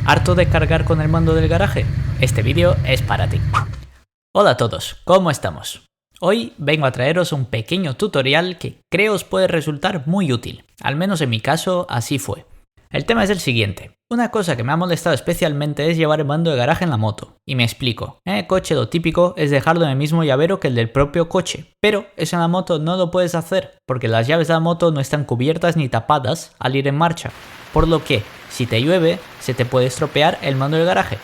¿Harto de cargar con el mando del garaje? Este vídeo es para ti. Hola a todos, ¿cómo estamos? Hoy vengo a traeros un pequeño tutorial que creo os puede resultar muy útil, al menos en mi caso así fue. El tema es el siguiente. Una cosa que me ha molestado especialmente es llevar el mando de garaje en la moto. Y me explico. En el coche lo típico es dejarlo en el mismo llavero que el del propio coche. Pero eso en la moto no lo puedes hacer, porque las llaves de la moto no están cubiertas ni tapadas al ir en marcha. Por lo que, si te llueve, se te puede estropear el mando del garaje.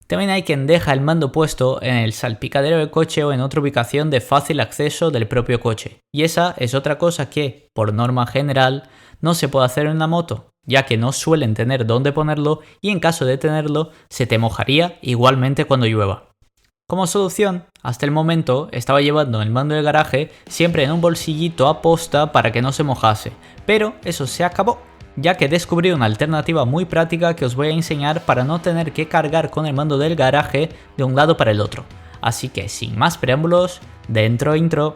También hay quien deja el mando puesto en el salpicadero del coche o en otra ubicación de fácil acceso del propio coche. Y esa es otra cosa que, por norma general, no se puede hacer en una moto, ya que no suelen tener dónde ponerlo y en caso de tenerlo, se te mojaría igualmente cuando llueva. Como solución, hasta el momento estaba llevando el mando del garaje siempre en un bolsillito a posta para que no se mojase, pero eso se acabó, ya que descubrí una alternativa muy práctica que os voy a enseñar para no tener que cargar con el mando del garaje de un lado para el otro. Así que sin más preámbulos, dentro intro.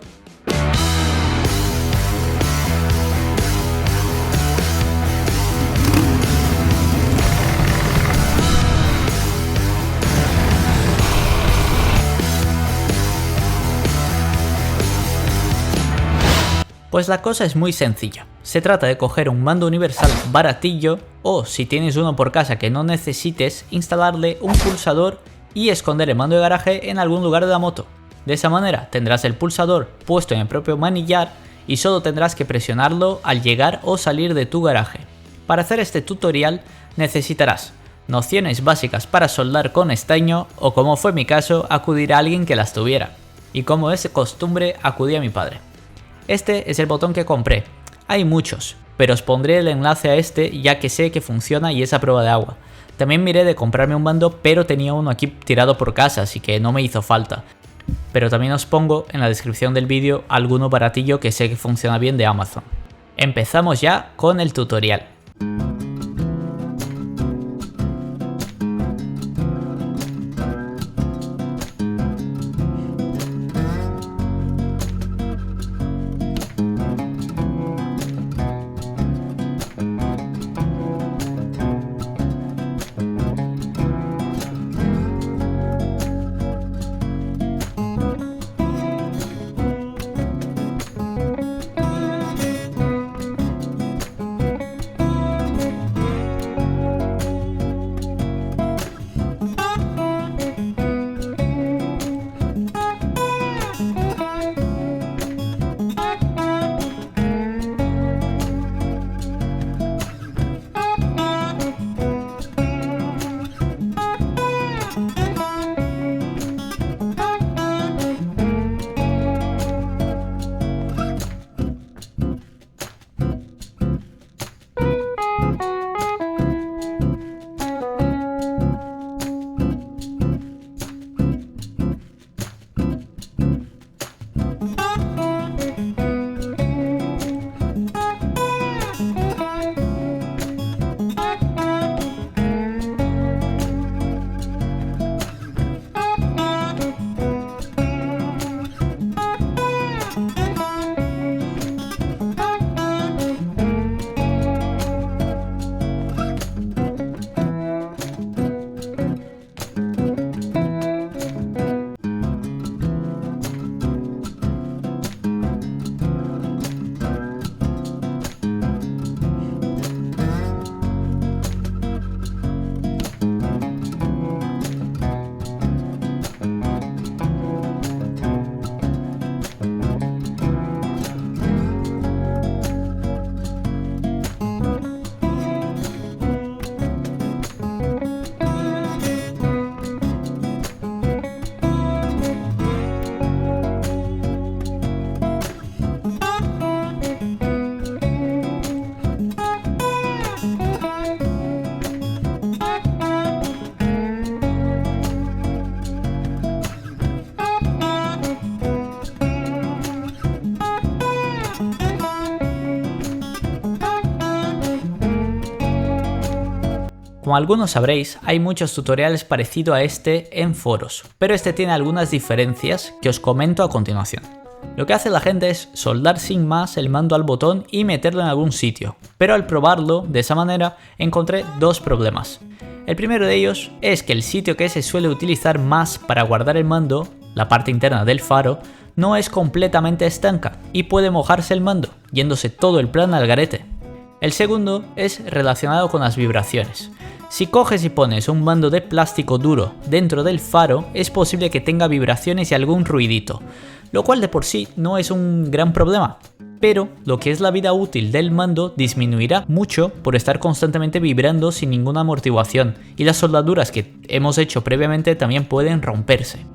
Pues la cosa es muy sencilla. Se trata de coger un mando universal baratillo o, si tienes uno por casa que no necesites, instalarle un pulsador y esconder el mando de garaje en algún lugar de la moto. De esa manera tendrás el pulsador puesto en el propio manillar y solo tendrás que presionarlo al llegar o salir de tu garaje. Para hacer este tutorial necesitarás nociones básicas para soldar con estaño o, como fue mi caso, acudir a alguien que las tuviera. Y como es costumbre, acudí a mi padre. Este es el botón que compré. Hay muchos, pero os pondré el enlace a este ya que sé que funciona y es a prueba de agua. También miré de comprarme un mando, pero tenía uno aquí tirado por casa, así que no me hizo falta. Pero también os pongo en la descripción del vídeo alguno baratillo que sé que funciona bien de Amazon. Empezamos ya con el tutorial. Como algunos sabréis, hay muchos tutoriales parecidos a este en foros, pero este tiene algunas diferencias que os comento a continuación. Lo que hace la gente es soldar sin más el mando al botón y meterlo en algún sitio, pero al probarlo de esa manera encontré dos problemas. El primero de ellos es que el sitio que se suele utilizar más para guardar el mando, la parte interna del faro, no es completamente estanca y puede mojarse el mando, yéndose todo el plan al garete. El segundo es relacionado con las vibraciones. Si coges y pones un mando de plástico duro dentro del faro, es posible que tenga vibraciones y algún ruidito, lo cual de por sí no es un gran problema, pero lo que es la vida útil del mando disminuirá mucho por estar constantemente vibrando sin ninguna amortiguación, y las soldaduras que hemos hecho previamente también pueden romperse.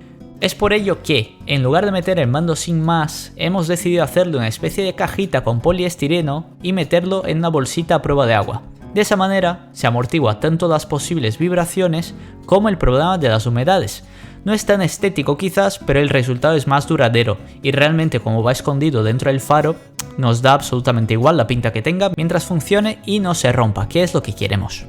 Es por ello que, en lugar de meter el mando sin más, hemos decidido hacerle una especie de cajita con poliestireno y meterlo en una bolsita a prueba de agua. De esa manera se amortigua tanto las posibles vibraciones como el problema de las humedades. No es tan estético quizás, pero el resultado es más duradero y realmente como va escondido dentro del faro, nos da absolutamente igual la pinta que tenga mientras funcione y no se rompa, que es lo que queremos.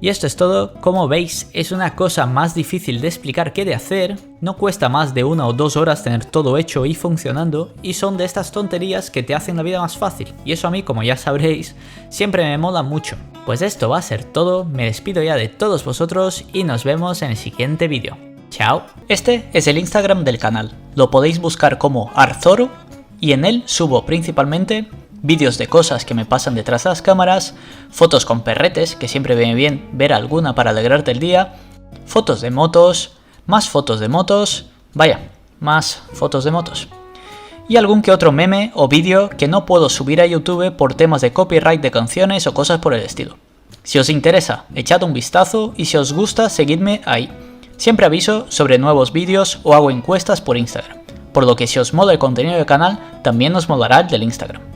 Y esto es todo. Como veis, es una cosa más difícil de explicar que de hacer, no cuesta más de 1 o 2 horas tener todo hecho y funcionando, y son de estas tonterías que te hacen la vida más fácil, y eso a mí, como ya sabréis, siempre me mola mucho. Pues esto va a ser todo, me despido ya de todos vosotros y nos vemos en el siguiente vídeo. ¡Chao! Este es el Instagram del canal, lo podéis buscar como Arzoro, y en él subo principalmente vídeos de cosas que me pasan detrás de las cámaras, fotos con perretes, que siempre viene bien ver alguna para alegrarte el día, fotos de motos, más fotos de motos, vaya, más fotos de motos. Y algún que otro meme o vídeo que no puedo subir a YouTube por temas de copyright de canciones o cosas por el estilo. Si os interesa, echad un vistazo y si os gusta, seguidme ahí. Siempre aviso sobre nuevos vídeos o hago encuestas por Instagram, por lo que si os mola el contenido del canal, también os molará el del Instagram.